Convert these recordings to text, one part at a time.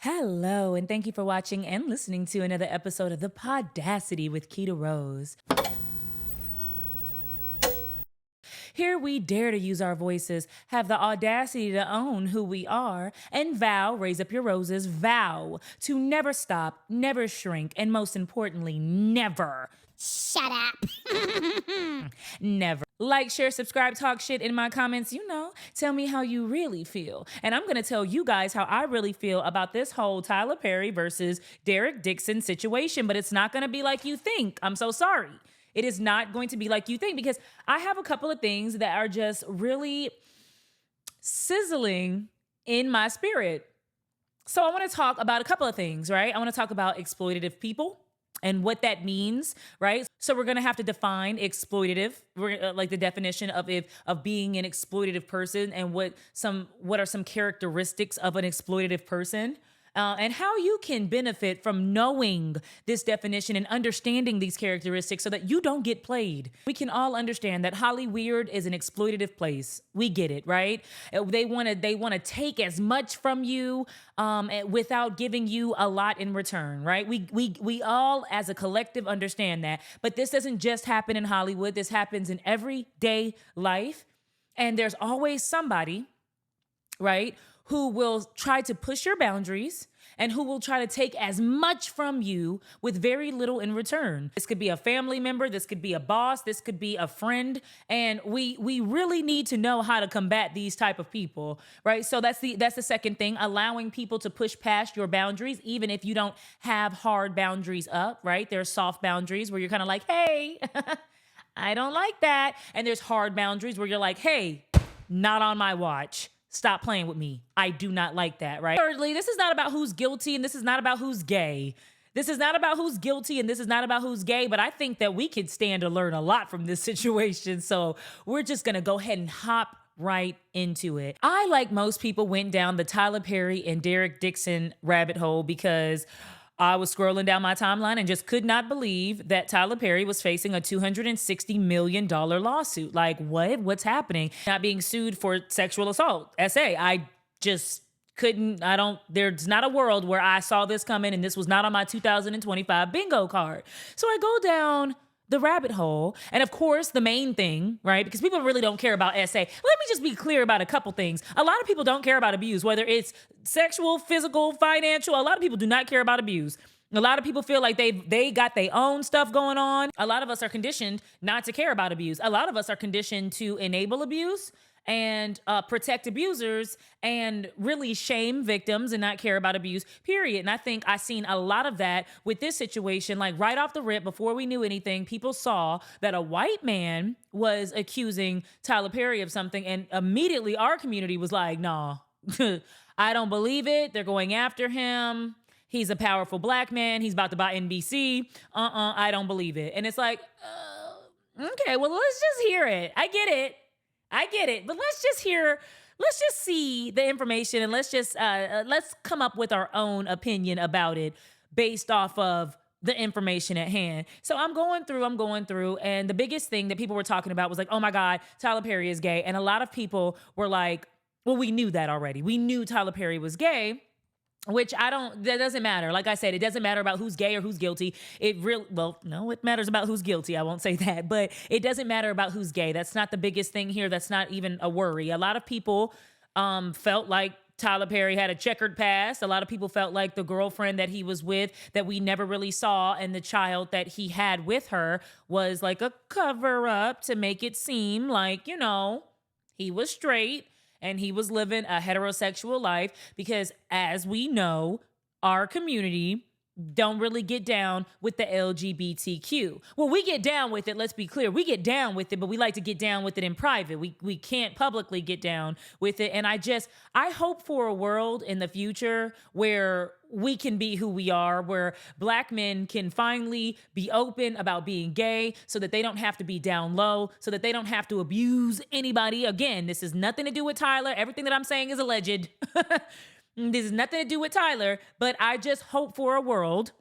Hello, and thank you for watching and listening to another episode of The Podacity with Keita Rose. Here we dare to use our voices, have the audacity to own who we are, and vow, raise up your roses, vow to never stop, never shrink, and most importantly, never. Shut up. Never. Like, share, subscribe, talk shit in my comments. Tell me how you really feel. And I'm going to tell you guys how I really feel about this whole Tyler Perry versus Derek Dixon situation. But it's not going to be like you think. I'm so sorry. It is not going to be like you think because I have a couple of things that are just really sizzling in my spirit. So I want to talk about a couple of things, right? I want to talk about exploitative people and what that means, right? So we're gonna have to define exploitative, like the definition of being an exploitative person, and what are some characteristics of an exploitative person, and how you can benefit from knowing this definition and understanding these characteristics so that you don't get played. We can all understand that Hollyweird is an exploitative place. We get it, right? They want to take as much from you without giving you a lot in return, right? We all as a collective understand that. But this doesn't just happen in Hollywood. This happens in everyday life. And there's always somebody, right, who will try to push your boundaries and who will try to take as much from you with very little in return. This could be a family member, this could be a boss, this could be a friend, and we really need to know how to combat these type of people, right? So that's the second thing, allowing people to push past your boundaries, even if you don't have hard boundaries up, right? There's soft boundaries where you're kind of like, hey, I don't like that. And there's hard boundaries where you're like, hey, not on my watch. Stop playing with me. I do not like that, right? Thirdly, this is not about who's guilty and this is not about who's gay. This is not about who's guilty and this is not about who's gay, but I think that we could stand to learn a lot from this situation. So we're just gonna go ahead and hop right into it. I, like most people, went down the Tyler Perry and Derek Dixon rabbit hole because I was scrolling down my timeline and just could not believe that Tyler Perry was facing a $260 million lawsuit. Like, what? What's happening? Not being sued for sexual assault. SA. I just couldn't, there's not a world where I saw this coming and this was not on my 2025 bingo card. So I go down the rabbit hole. And of course, the main thing, right? Because people really don't care about SA. Let me just be clear about a couple things. A lot of people don't care about abuse, whether it's sexual, physical, financial. A lot of people do not care about abuse. A lot of people feel like they got their own stuff going on. A lot of us are conditioned not to care about abuse. A lot of us are conditioned to enable abuse and protect abusers and really shame victims and not care about abuse, period. And I think I seen a lot of that with this situation. Like right off the rip, before we knew anything, people saw that a white man was accusing Tyler Perry of something, and immediately our community was like, nah, I don't believe it. They're going after him. He's a powerful black man. He's about to buy NBC. I don't believe it. And it's like, okay, well, let's just hear it. I get it. But let's just see the information and let's come up with our own opinion about it based off of the information at hand. So I'm going through, and the biggest thing that people were talking about was like, oh my God, Tyler Perry is gay. And a lot of people were like, well, we knew that already. We knew Tyler Perry was gay. Which that doesn't matter. Like I said, it doesn't matter about who's gay or who's guilty. It matters about who's guilty. I won't say that, but it doesn't matter about who's gay. That's not the biggest thing here. That's not even a worry. A lot of people felt like Tyler Perry had a checkered past. A lot of people felt like the girlfriend that he was with that we never really saw and the child that he had with her was like a cover up to make it seem like, he was straight and he was living a heterosexual life because, as we know, our community don't really get down with the LGBTQ. Well, we get down with it. Let's be clear. We get down with it, but we like to get down with it in private. We can't publicly get down with it. And I hope for a world in the future where we can be who we are, where black men can finally be open about being gay so that they don't have to be down low, so that they don't have to abuse anybody. Again, this has nothing to do with Tyler. Everything that I'm saying is alleged. This has nothing to do with Tyler, but I just hope for a world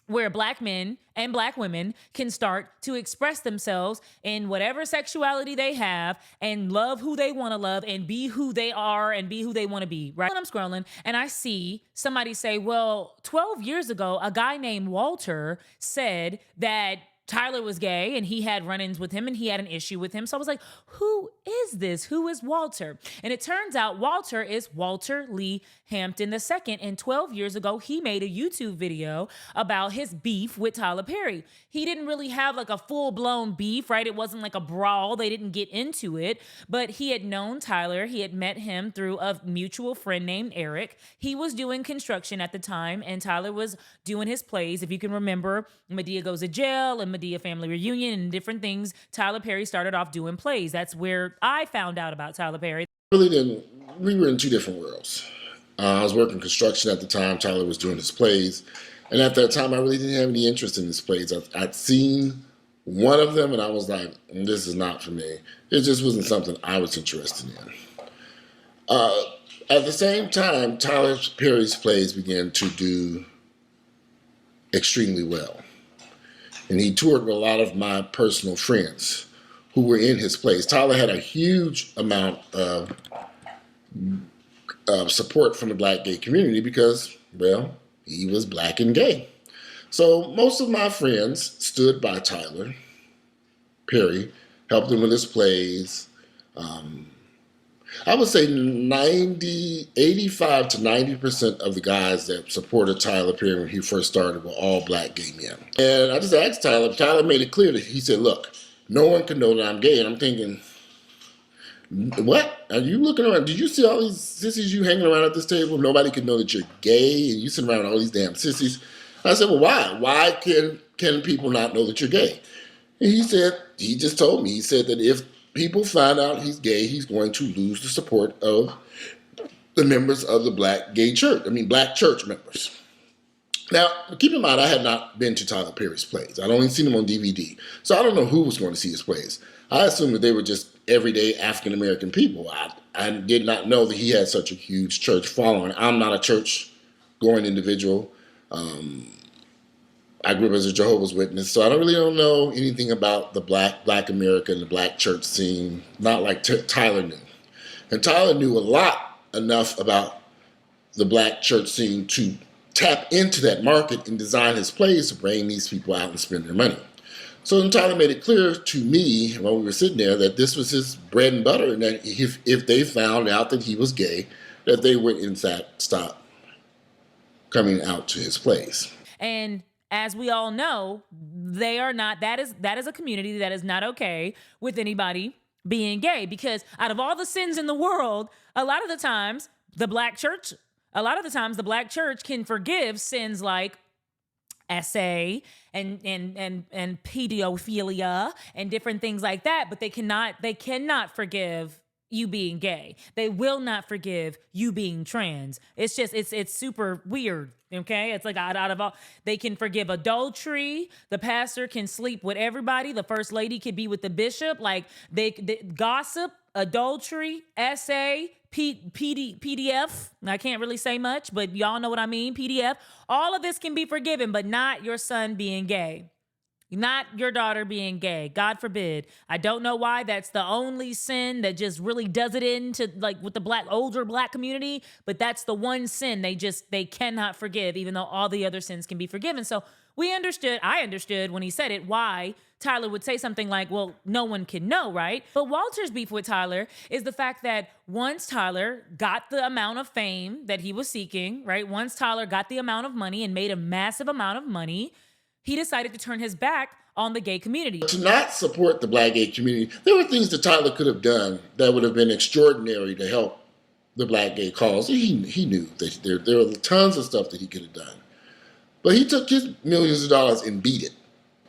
where black men and black women can start to express themselves in whatever sexuality they have and love who they want to love and be who they are and be who they want to be, right? When I'm scrolling and I see somebody say, well, 12 years ago, a guy named Walter said that Tyler was gay and he had run-ins with him and he had an issue with him. So I was like, who is this? Who is Walter? And it turns out Walter is Walter Lee Hampton II. And 12 years ago, he made a YouTube video about his beef with Tyler Perry. He didn't really have like a full-blown beef, right? It wasn't like a brawl. They didn't get into it, but he had known Tyler. He had met him through a mutual friend named Eric. He was doing construction at the time and Tyler was doing his plays. If you can remember, Medea Goes to Jail and Medea Family Reunion and different things, Tyler Perry started off doing plays. That's where I found out about Tyler Perry. Really didn't. We were in two different worlds. I was working construction at the time. Tyler was doing his plays. And at that time, I really didn't have any interest in his plays. I'd seen one of them and I was like, this is not for me. It just wasn't something I was interested in. At the same time, Tyler Perry's plays began to do extremely well. And he toured with a lot of my personal friends who were in his plays. Tyler had a huge amount of support from the black gay community because, well, he was black and gay. So most of my friends stood by Tyler Perry, helped him with his plays. I would say 85 to 90% of the guys that supported Tyler Perry when he first started were all black gay men. And I just asked Tyler. Tyler made it clear that he said, look, no one can know that I'm gay. And I'm thinking, what? Are you looking around? Did you see all these sissies you hanging around at this table? Nobody can know that you're gay and you sitting around with all these damn sissies. I said, well, why? Why can people not know that you're gay? And he said, he just told me, he said that if people find out he's gay, he's going to lose the support of the members of the black church members. Now, keep in mind, I had not been to Tyler Perry's plays. I'd only seen him on DVD. So I don't know who was going to see his plays. I assumed that they were just everyday African-American people. I did not know that he had such a huge church following. I'm not a church-going individual. I grew up as a Jehovah's Witness, so I don't know anything about the black America and the black church scene, not like Tyler knew. And Tyler knew enough about the black church scene to tap into that market and design his plays to bring these people out and spend their money. So then Tyler made it clear to me while we were sitting there that this was his bread and butter, and that if they found out that he was gay, that they would in fact stop coming out to his plays. And as we all know, they are not, that is a community that is not okay with anybody being gay, because out of all the sins in the world, a lot of the times the black church can forgive sins like SA and pedophilia and different things like that, but they cannot forgive you being gay. They will not forgive you being trans. It's just, it's super weird. Okay. It's like out of all, they can forgive adultery. The pastor can sleep with everybody. The first lady could be with the bishop. Like they gossip, adultery, SA, PDF. I can't really say much, but y'all know what I mean. PDF. All of this can be forgiven, but not your son being gay. Not your daughter being gay. God forbid. I don't know why that's the only sin that just really does it into like with the older black community, but that's the one sin they cannot forgive, even though all the other sins can be forgiven. So I understood when he said it, why Tyler would say something like, well, no one can know, right? But Walter's beef with Tyler is the fact that once Tyler got the amount of fame that he was seeking, right? Once Tyler got the amount of money and made a massive amount of money, he decided to turn his back on the gay community. To not support the black gay community, there were things that Tyler could have done that would have been extraordinary to help the black gay cause. He knew that there were tons of stuff that he could have done. But he took his millions of dollars and beat it.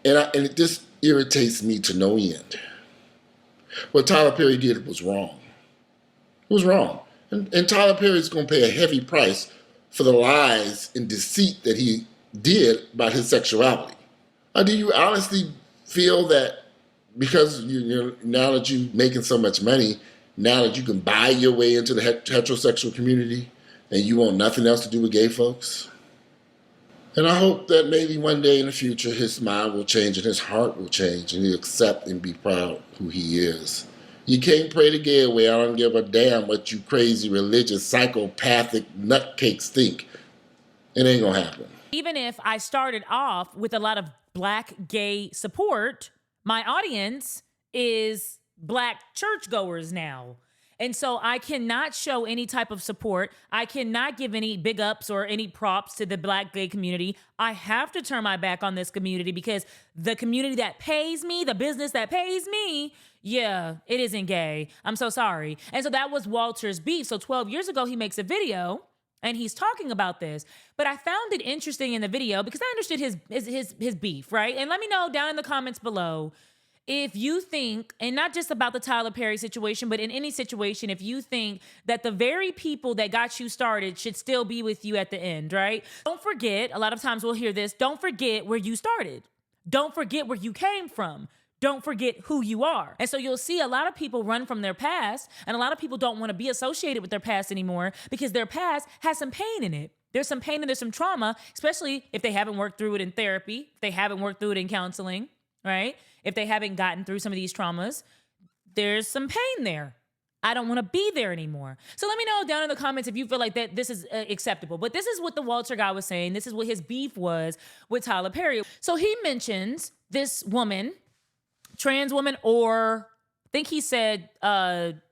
And it just irritates me to no end. What Tyler Perry did was wrong. It was wrong. And Tyler Perry's going to pay a heavy price for the lies and deceit that he did about his sexuality. Do you honestly feel that because now that you're making so much money, now that you can buy your way into the heterosexual community and you want nothing else to do with gay folks? And I hope that maybe one day in the future his mind will change and his heart will change and he'll accept and be proud who he is. You can't pray the gay away. I don't give a damn what you crazy, religious, psychopathic nutcakes think. It ain't gonna happen. Even if I started off with a lot of Black gay support, my audience is Black churchgoers now. And so I cannot show any type of support. I cannot give any big ups or any props to the Black gay community. I have to turn my back on this community because the community that pays me, the business that pays me, yeah, it isn't gay. I'm so sorry. And so that was Walter's beef. So 12 years ago, he makes a video and he's talking about this. But I found it interesting in the video because I understood his beef, right? And let me know down in the comments below if you think, and not just about the Tyler Perry situation, but in any situation, if you think that the very people that got you started should still be with you at the end, right? Don't forget, a lot of times we'll hear this, don't forget where you started. Don't forget where you came from. Don't forget who you are. And so you'll see a lot of people run from their past, and a lot of people don't want to be associated with their past anymore because their past has some pain in it. There's some pain and there's some trauma, especially if they haven't worked through it in therapy, if they haven't worked through it in counseling, right? If they haven't gotten through some of these traumas, there's some pain there. I don't want to be there anymore. So let me know down in the comments if you feel like that this is acceptable. But this is what the Walter guy was saying. This is what his beef was with Tyler Perry. So he mentions this woman, trans woman, or I think he said drag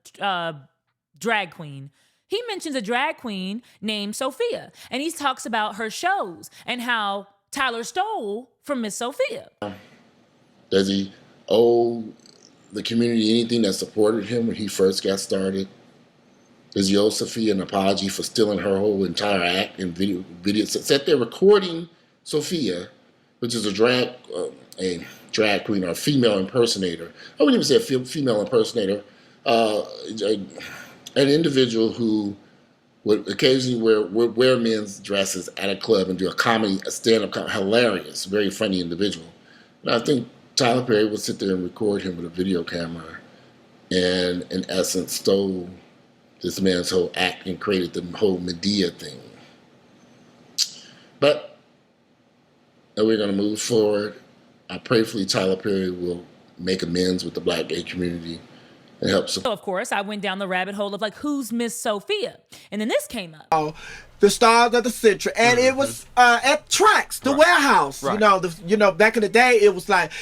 queen. He mentions a drag queen named Sophia. And he talks about her shows and how Tyler stole from Miss Sophia. Does he owe the community anything that supported him when he first got started? Does he owe Sophia an apology for stealing her whole entire act and video? Sat there recording Sophia, which is a drag queen or a female impersonator. I wouldn't even say a female impersonator. An individual who would occasionally wear men's dresses at a club and do a stand-up comedy. Hilarious, very funny individual. And I think Tyler Perry would sit there and record him with a video camera and, in essence, stole this man's whole act and created the whole Medea thing. But we're going to move forward. I pray Tyler Perry will make amends with the Black gay community and help support. So, of course, I went down the rabbit hole of like, who's Miss Sophia? And then this came up. The Stars of the Century, and it was at Tracks, the warehouse. Right. Back in the day, it was like,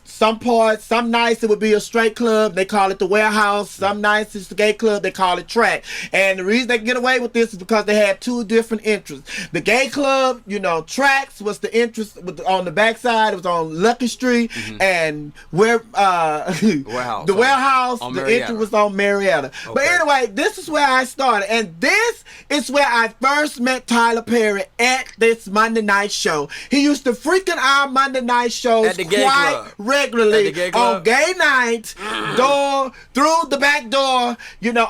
some nights it would be a straight club, they call it the warehouse. Some nights it's the gay club, they call it Track. And the reason they can get away with this is because they had two different interests. The gay club, Tracks was the interest on the backside. It was on Lucky Street, and warehouse. The warehouse, the interest was on Marietta. Okay. But anyway, this is where I started, and this is where I first met Tyler Perry at this Monday night show. He used to freaking our Monday night shows quite regularly on gay night, through the back door,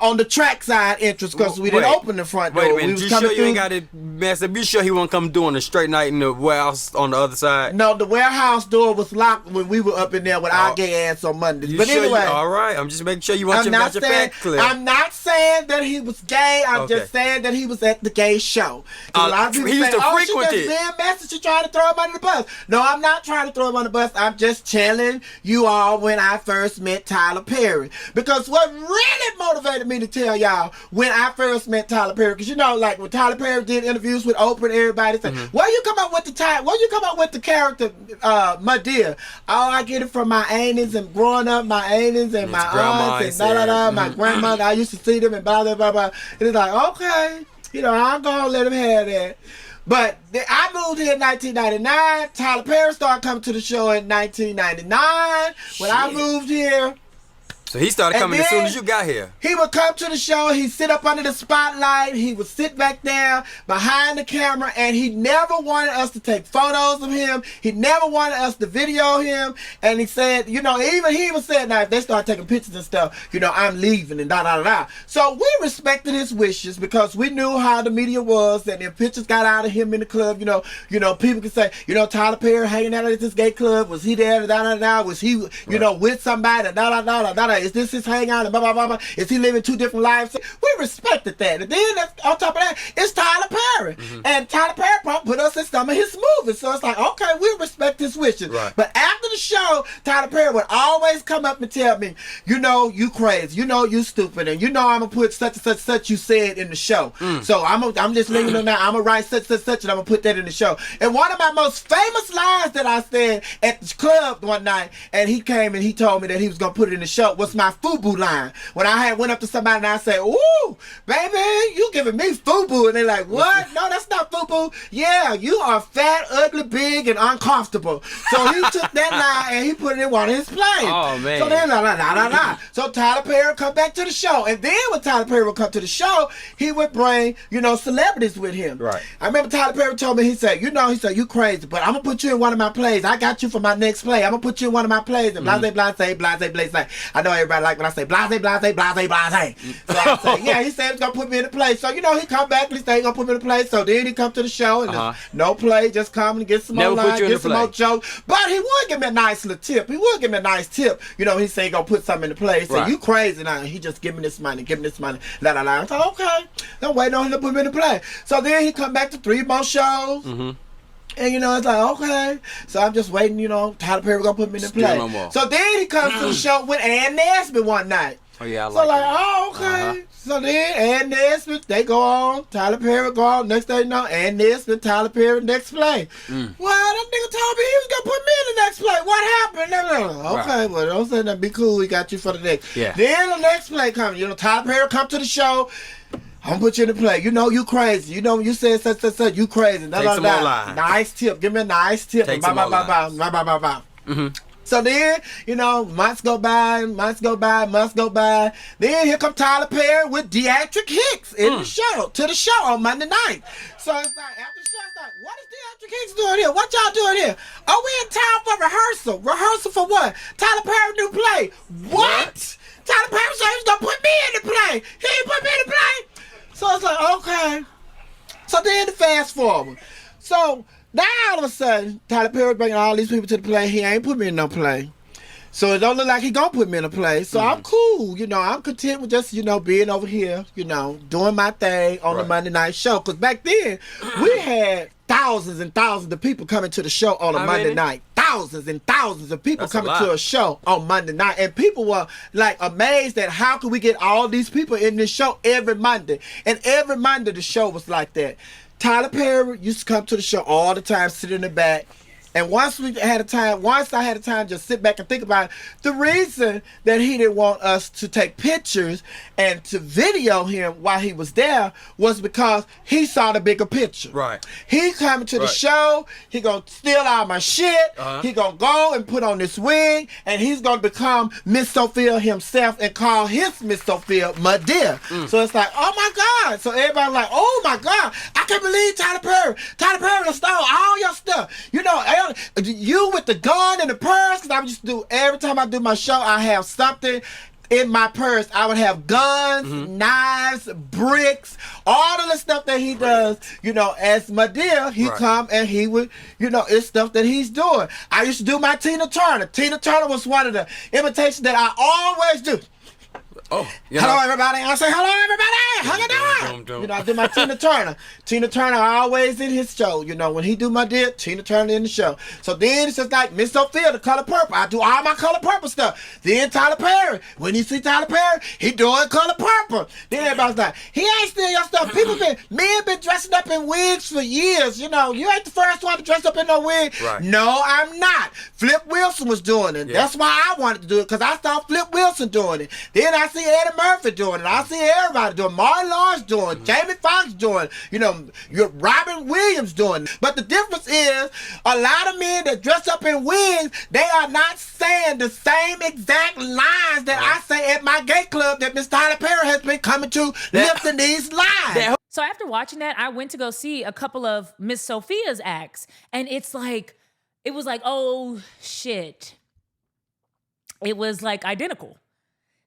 on the track side entrance, because we didn't open the front door. Wait a minute, you sure you ain't got it messed up? You sure he won't come doing a straight night in the warehouse on the other side? No, the warehouse door was locked when we were up in there with our gay ass on Mondays. But anyway, all right, I'm just making sure you want your back clear. I'm not saying that he was gay. I'm just saying that he was at the gay show. A lot of people he used say, to frequent she just being messy, trying to throw him under the bus. No, I'm not trying to throw him under the bus. I'm just telling you all when I first met Tyler Perry. Because what really motivated me to tell y'all when I first met Tyler Perry, because like when Tyler Perry did interviews with Oprah and everybody said, where you come up with the character, Medea? Oh, I get it from my aunties and growing up, my aunties and my aunts and my grandmother. I used to see them and blah, blah, blah, blah. And it's like, okay. I'm going to let him have that. But I moved here in 1999. Tyler Perry started coming to the show in 1999. When I moved here. So he started coming as soon as you got here. He would come to the show. He'd sit up under the spotlight. He would sit back there behind the camera, and he never wanted us to take photos of him. He never wanted us to video him. And he said, even he even said, now if they start taking pictures and stuff, I'm leaving and da. So we respected his wishes because we knew how the media was, and if pictures got out of him in the club, people could say, Tyler Perry hanging out at this gay club, was he there, da. Was he, with somebody, da. Is this his hangout? And blah, blah, blah, blah. Is he living 2 different lives? We respected that. And then on top of that, it's Tyler Perry. And Tyler Perry probably put us in some of his movies. So it's like, okay, we respect his wishes. Right. But after the show, Tyler Perry would always come up and tell me, you know, you crazy. You know, you stupid. And you know, I'm going to put such and such, such you said in the show. So I'm just letting you know now, I'm going to write such, such, such, and I'm going to put that in the show. And one of my most famous lines that I said at the club one night, and he came and he told me that he was going to put it in the show, was my FUBU line. When I had went up to somebody and I said, ooh, baby, you giving me FUBU. And they're like, what? No, that's not FUBU. Yeah, you are fat, ugly, big, and uncomfortable. So he took that line and he put it in one of his plays. Oh, man. So then, so Tyler Perry would come back to the show. And then when Tyler Perry would come to the show, he would bring, you know, celebrities with him. Right. I remember Tyler Perry told me, he said, you know, you crazy, but I'm going to put you in one of my plays. I got you for my next play. I'm going to put you in one of my plays. And blase, blase, blase, blase. I know everybody like when I say blase, blase, blase, blase. So I say, yeah, he said he's going to put me in the play. So, you know, he come back and he said he's going to put me in the play. So then he come to the show and there's no play, just come and get some more lines, get some more jokes. But he would give me a nice little tip. He would give me a nice tip. You know, he said he going to put something in the play. He said, you crazy now. He just give me this money, give me this money. I said, okay. Don't wait on him to put me in the play. So then he come back to 3 more shows. And you know, it's like, okay. So I'm just waiting, you know, Tyler Perry gonna put me in the play. So then he comes to the show with Ann Nesbitt one night. Oh yeah, I so like like, that. oh, okay. So then Ann Nesbitt, they go on, Tyler Perry go on, next thing you know, Ann Nesbitt, Tyler Perry, next play. Well, that nigga told me he was gonna put me in the next play. What happened? Okay, well, don't say that, be cool, we got you for the next. Yeah. Then the next play comes, you know, Tyler Perry come to the show. I'm gonna put you in the play. You know you crazy. You know you said such, you crazy. Take some more lines. Nice tip. Give me a nice tip. Take some more lines. So then, you know, months go by. Then here come Tyler Perry with Deatrick Hicks in the show, to the show on Monday night. So it's like, after the show, it's like, what is Deatrick Hicks doing here? What y'all doing here? Oh, we in town for rehearsal. Rehearsal for what? Tyler Perry new play. What? Tyler Perry said he was gonna put me in the play. He ain't put me in the play. So it's like, okay. So then fast forward. So now all of a sudden, Tyler Perry bringing all these people to the play. He ain't put me in no play. So it don't look like he gonna put me in a play. So I'm cool. You know, I'm content with just, you know, being over here, you know, doing my thing on the Monday night show. Because back then, we had thousands and thousands of people coming to the show on a Monday night. Thousands and thousands of people coming to a show on Monday night. And people were like amazed at how could we get all these people in this show every Monday. And every Monday the show was like that. Tyler Perry used to come to the show all the time, sit in the back. And once I had a time just sit back and think about it, the reason that he didn't want us to take pictures and to video him while he was there was because he saw the bigger picture. Right. He coming to the show, he gonna steal all my shit, he gonna go and put on this wig, and he's gonna become Miss Sophia himself and call his Miss Sophia my dear. So it's like, oh my God. So everybody like, oh my God, I can't believe Tyler Perry. Tyler Perry stole all your stuff. You know, you with the gun and the purse, because I used to do, every time I do my show, I have something in my purse. I would have guns, knives, bricks, all of the stuff that he does, you know, as my dear, he come and he would, you know, it's stuff that he's doing. I used to do my Tina Turner. Tina Turner was one of the imitations that I always do. Oh, hello everybody. I say hello everybody. How you doing? You know, I do my Tina Turner. Tina Turner always in his show. You know, when he do my deal, Tina Turner in the show. So then it's just like Miss Sophia, the Color Purple. I do all my Color Purple stuff. Then Tyler Perry. When you see Tyler Perry, he doing Color Purple. Then everybody's like, he ain't stealing your stuff. Men been dressing up in wigs for years. You know, you ain't the first one to dress up in no wig. Right. No, I'm not. Flip Wilson was doing it. Yeah. That's why I wanted to do it, because I saw Flip Wilson doing it. Then I see Eddie Murphy doing it. I see everybody doing it. Martin Lawrence doing it. Jamie Foxx doing it. You know, Robin Williams doing it. But the difference is, a lot of men that dress up in wigs, they are not saying the same exact lines that I say at my gay club that Miss Tyler Perry has been coming to, lifting these lines. So after watching that, I went to go see a couple of Miss Sophia's acts, and it was like, oh shit. It was like identical.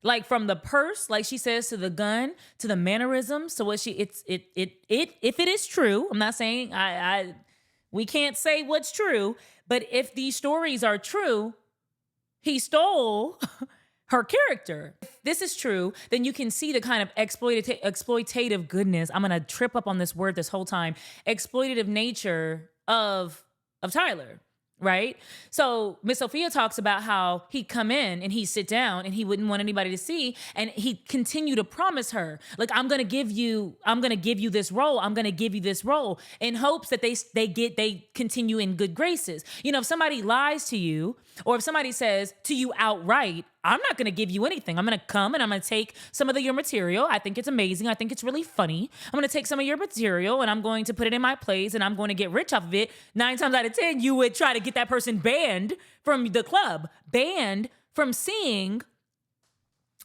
Like from the purse, like she says, to the gun, to the mannerisms, to what if it is true, I'm not saying we can't say what's true, but if these stories are true, he stole her character. If this is true, then you can see the kind of exploitative goodness. I'm gonna trip up on this word this whole time. Exploitative nature of Tyler, right? So Miss Sophia talks about how he'd come in and he'd sit down and he wouldn't want anybody to see, and he'd continue to promise her, like, I'm gonna give you this role, I'm gonna give you this role, in hopes that they continue in good graces. You know, if somebody lies to you, or if somebody says to you outright, I'm not going to give you anything. I'm going to come and I'm going to take some of your material. I think it's amazing. I think it's really funny. I'm going to take some of your material and I'm going to put it in my plays and I'm going to get rich off of it. 9 times out of 10, you would try to get that person banned from the club, banned from seeing,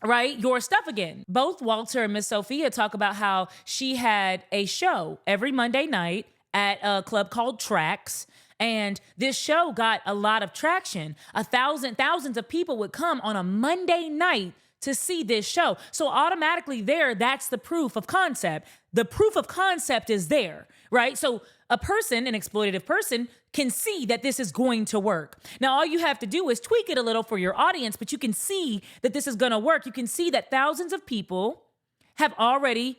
right, your stuff again. Both Walter and Miss Sophia talk about how she had a show every Monday night at a club called Trax. And this show got a lot of traction. Thousands of people would come on a Monday night to see this show. So automatically that's the proof of concept. The proof of concept is there, right? So an exploitative person, can see that this is going to work. Now, all you have to do is tweak it a little for your audience, but you can see that this is going to work. You can see that thousands of people have already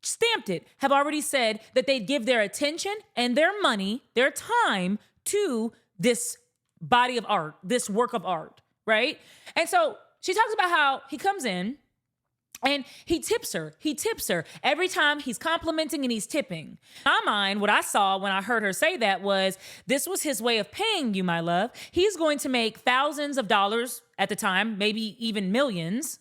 stamped it, have already said that they'd give their attention and their money, their time to this body of art, this work of art, right? And so she talks about how he comes in and he tips her. He tips her every time. He's complimenting and he's tipping. In my mind, what I saw when I heard her say that was, this was his way of paying you, my love. He's going to make thousands of dollars at the time, maybe even millions.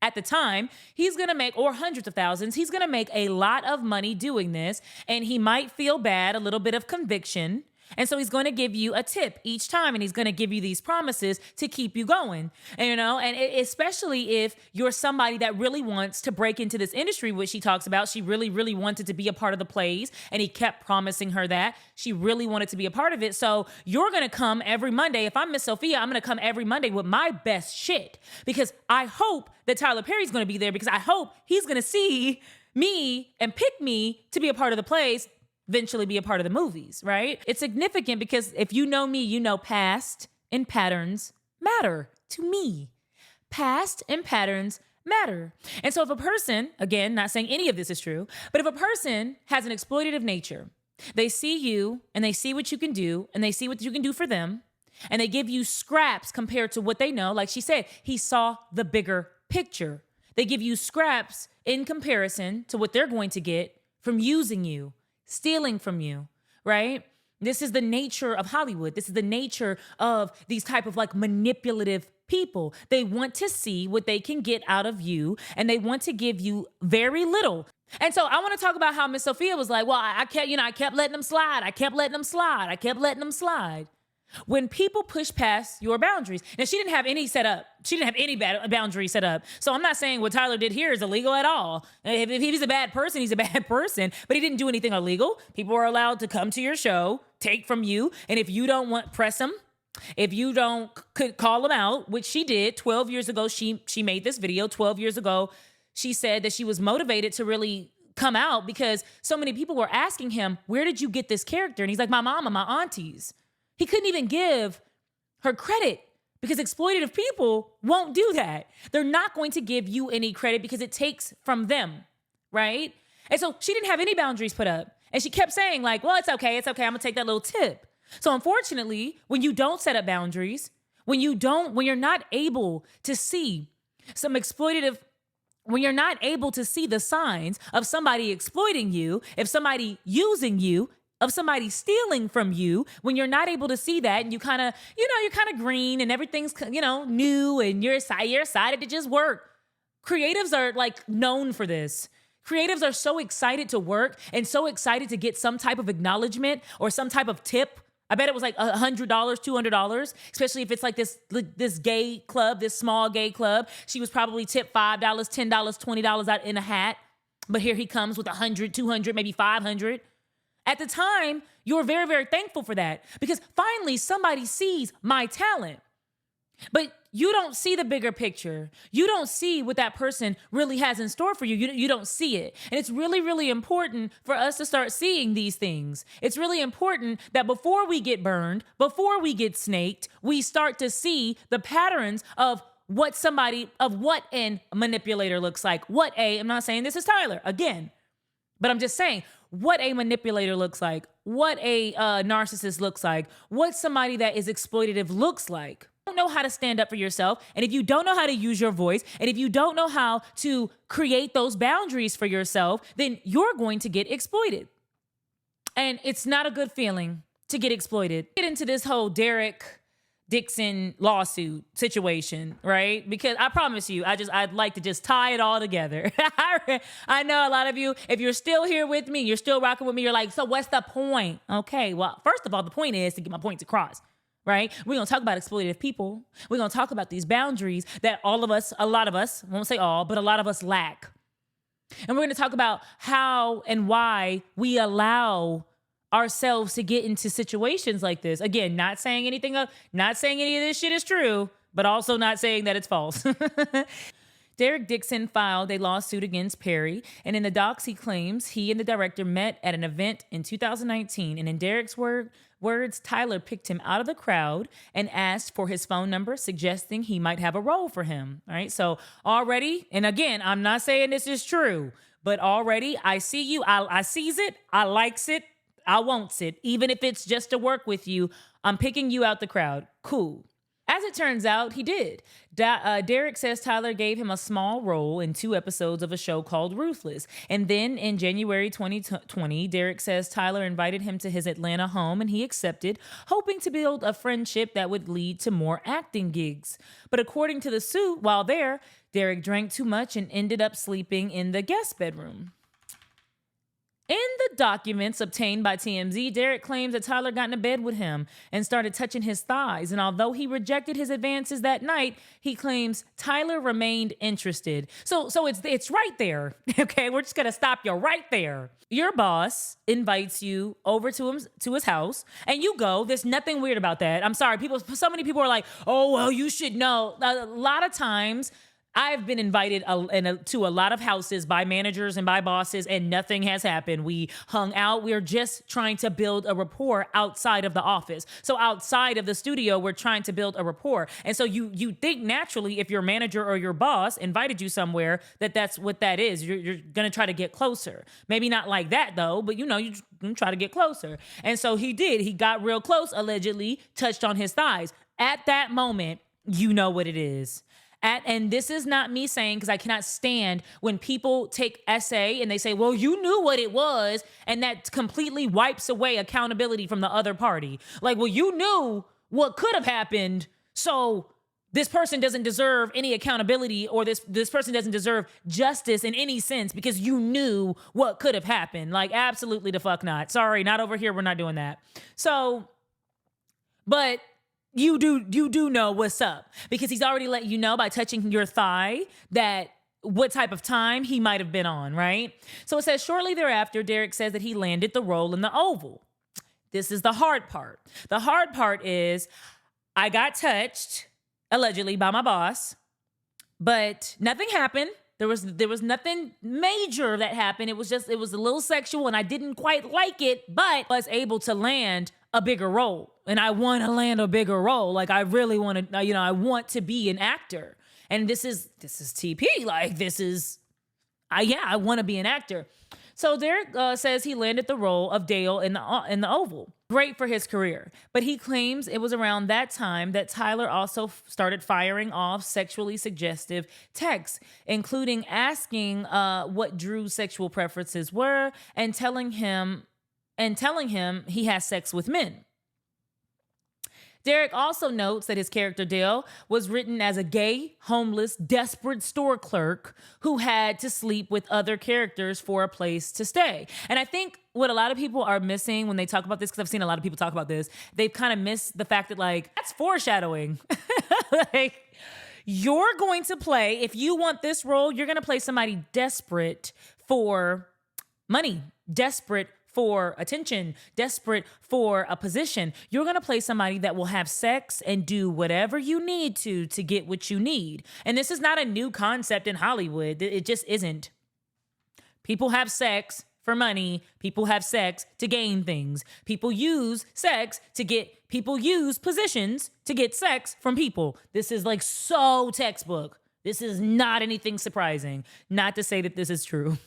At the time, he's going to make, or hundreds of thousands, he's going to make a lot of money doing this, and he might feel bad, a little bit of conviction, and so he's going to give you a tip each time, and he's going to give you these promises to keep you going, and especially if you're somebody that really wants to break into this industry, which she talks about. She really, really wanted to be a part of the plays, and he kept promising her that. She really wanted to be a part of it, so you're going to come every Monday. If I'm Miss Sophia, I'm going to come every Monday with my best shit, because I hope that Tyler Perry's going to be there, because I hope he's going to see me and pick me to be a part of the plays, eventually be a part of the movies, right? It's significant because if you know me, you know past and patterns matter to me. Past and patterns matter. And so if a person, again, not saying any of this is true, but if a person has an exploitative nature, they see you and they see what you can do and they see what you can do for them, and they give you scraps compared to what they know. Like she said, he saw the bigger picture. They give you scraps in comparison to what they're going to get from using you, stealing from you, right? This is the nature of Hollywood. This is the nature of these type of like manipulative people. They want to see what they can get out of you, and they want to give you very little. And so I want to talk about how Miss Sophia was like, well, I kept letting them slide. I kept letting them slide. When people push past your boundaries. Now, she didn't have any set up. She didn't have any boundaries set up. So I'm not saying what Tyler did here is illegal at all. If he's a bad person, he's a bad person. But he didn't do anything illegal. People are allowed to come to your show, take from you. And if you don't want, press them. If you don't, could call them out, which she did 12 years ago. She made this video 12 years ago. She said that she was motivated to really come out because so many people were asking him, where did you get this character? And he's like, my mom and my aunties. He couldn't even give her credit because exploitative people won't do that. They're not going to give you any credit because it takes from them, right? And so she didn't have any boundaries put up. And she kept saying like, well, it's okay. I'm gonna take that little tip. So unfortunately, when you don't set up boundaries, when you're not able to see when you're not able to see the signs of somebody exploiting you, if somebody using you, of somebody stealing from you, when you're not able to see that and you're kind of green and everything's, new and you're excited to just work. Creatives are like known for this. Creatives are so excited to work and so excited to get some type of acknowledgement or some type of tip. I bet it was like $100, $200, especially if it's like this gay club, this small gay club. She was probably tipped $5, $10, $20 out in a hat. But here he comes with $100, $200, maybe $500. At the time, you were very, very thankful for that because finally somebody sees my talent. But you don't see the bigger picture. You don't see what that person really has in store for you. You don't see it. And it's really, really important for us to start seeing these things. It's really important that before we get burned, before we get snaked, we start to see the patterns of what a manipulator looks like. I'm not saying this is Tyler again, but I'm just saying what a manipulator looks like, what a narcissist looks like, what somebody that is exploitative looks like. You don't know how to stand up for yourself. And if you don't know how to use your voice, and if you don't know how to create those boundaries for yourself, then you're going to get exploited. And it's not a good feeling to get exploited. Get into this whole Dixon lawsuit situation, right? Because I promise you, I'd like to just tie it all together. I know a lot of you, if you're still here with me, you're still rocking with me, you're like, so what's the point? Okay, well, first of all, the point is to get my points across, right? We're gonna talk about exploitative people. We're gonna talk about these boundaries that a lot of us, I won't say all, but a lot of us lack. And we're gonna talk about how and why we allow ourselves to get into situations like this. Again, not saying any of this shit is true, but also not saying that it's false. Derek Dixon filed a lawsuit against Perry, and in the docs he claims he and the director met at an event in 2019, and in Derek's words, Tyler picked him out of the crowd and asked for his phone number, suggesting he might have a role for him. All right, so already, and again, I'm not saying this is true, but already I see you, I sees it, I likes it, I wants it. Even if it's just to work with you, I'm picking you out the crowd. Cool. As it turns out, he did. Derek says Tyler gave him a small role in 2 episodes of a show called Ruthless. And then in January 2020, Derek says Tyler invited him to his Atlanta home and he accepted, hoping to build a friendship that would lead to more acting gigs. But according to the suit, while there, Derek drank too much and ended up sleeping in the guest bedroom. In the documents obtained by TMZ, Derek claims that Tyler got into bed with him and started touching his thighs. And although he rejected his advances that night, he claims Tyler remained interested. So it's right there. Okay, we're just gonna stop you right there. Your boss invites you over to his house, and you go. There's nothing weird about that. I'm sorry, so many people are like, "Oh, well, you should know." A lot of times, I've been invited to a lot of houses by managers and by bosses, and nothing has happened. We hung out. We're just trying to build a rapport outside of the office. So outside of the studio, we're trying to build a rapport. And so you think naturally, if your manager or your boss invited you somewhere, that's what that is. You're going to try to get closer. Maybe not like that, though, but you try to get closer. And so he did. He got real close, allegedly, touched on his thighs. At that moment, you know what it is. And this is not me saying, because I cannot stand when people take essay and they say, well, you knew what it was, and that completely wipes away accountability from the other party. Like, well, you knew what could have happened, so this person doesn't deserve any accountability, or this person doesn't deserve justice in any sense because you knew what could have happened. Like, absolutely the fuck not. Sorry, not over here. We're not doing that. So, but you do know what's up, because he's already let you know by touching your thigh that what type of time he might have been on, right? So it says shortly thereafter, Derek says that he landed the role in the Oval. This is the hard part. The hard part is I got touched, allegedly, by my boss, but nothing happened. There was nothing major that happened. It was a little sexual, and I didn't quite like it, but was able to land a bigger role. And I want to land a bigger role. Like, I really want to, I want to be an actor. And this is TP. Like, I want to be an actor. So Derek says he landed the role of Dale in the Oval. Great for his career. But he claims it was around that time that Tyler also started firing off sexually suggestive texts, including asking what Drew's sexual preferences were and telling him he has sex with men. Derek also notes that his character Dale was written as a gay, homeless, desperate store clerk who had to sleep with other characters for a place to stay. And I think what a lot of people are missing when they talk about this, because I've seen a lot of people talk about this, they've kind of missed the fact that, like, that's foreshadowing. Like, you're going to play, if you want this role, you're going to play somebody desperate for money, desperate for attention, desperate for a position. You're going to play somebody that will have sex and do whatever you need to get what you need. And this is not a new concept in Hollywood. It just isn't. People have sex for money. People have sex to gain things. People use positions to get sex from people. This is like so textbook. This is not anything surprising. Not to say that this is true.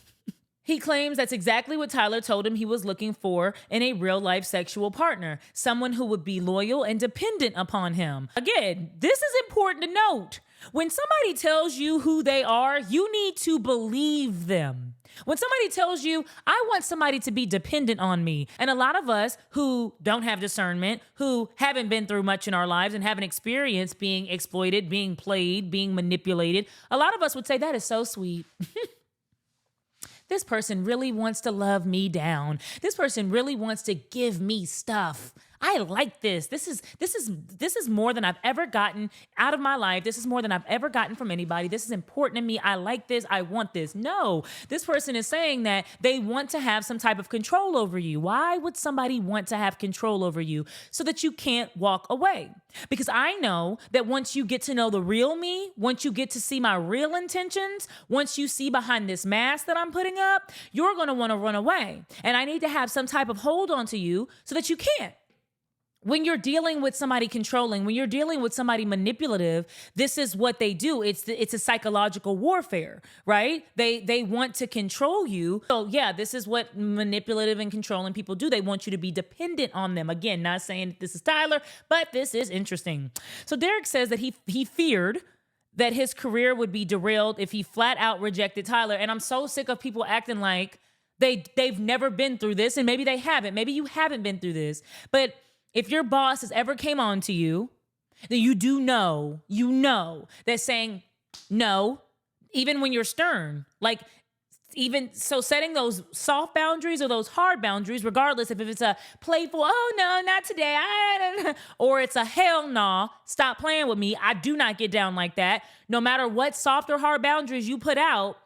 He claims that's exactly what Tyler told him he was looking for in a real-life sexual partner, someone who would be loyal and dependent upon him. Again, this is important to note. When somebody tells you who they are, you need to believe them. When somebody tells you, I want somebody to be dependent on me, and a lot of us who don't have discernment, who haven't been through much in our lives and haven't experienced being exploited, being played, being manipulated, a lot of us would say, that is so sweet. This person really wants to love me down. This person really wants to give me stuff. I like this. This is more than I've ever gotten out of my life. This is more than I've ever gotten from anybody. This is important to me. I like this. I want this. No, this person is saying that they want to have some type of control over you. Why would somebody want to have control over you? So that you can't walk away. Because I know that once you get to know the real me, once you get to see my real intentions, once you see behind this mask that I'm putting up, you're going to want to run away. And I need to have some type of hold on to you so that you can't. When you're dealing with somebody controlling, when you're dealing with somebody manipulative, this is what they do. It's a psychological warfare, right? They want to control you. So yeah, this is what manipulative and controlling people do. They want you to be dependent on them. Again, not saying this is Tyler, but this is interesting. So Derek says that he feared that his career would be derailed if he flat out rejected Tyler. And I'm so sick of people acting like they've never been through this, and maybe they haven't. Maybe you haven't been through this, but if your boss has ever came on to you, then you know that saying no, even when you're stern, like even so setting those soft boundaries or those hard boundaries, regardless if it's a playful, oh no, not today, or it's a hell no, stop playing with me. I do not get down like that. No matter what soft or hard boundaries you put out,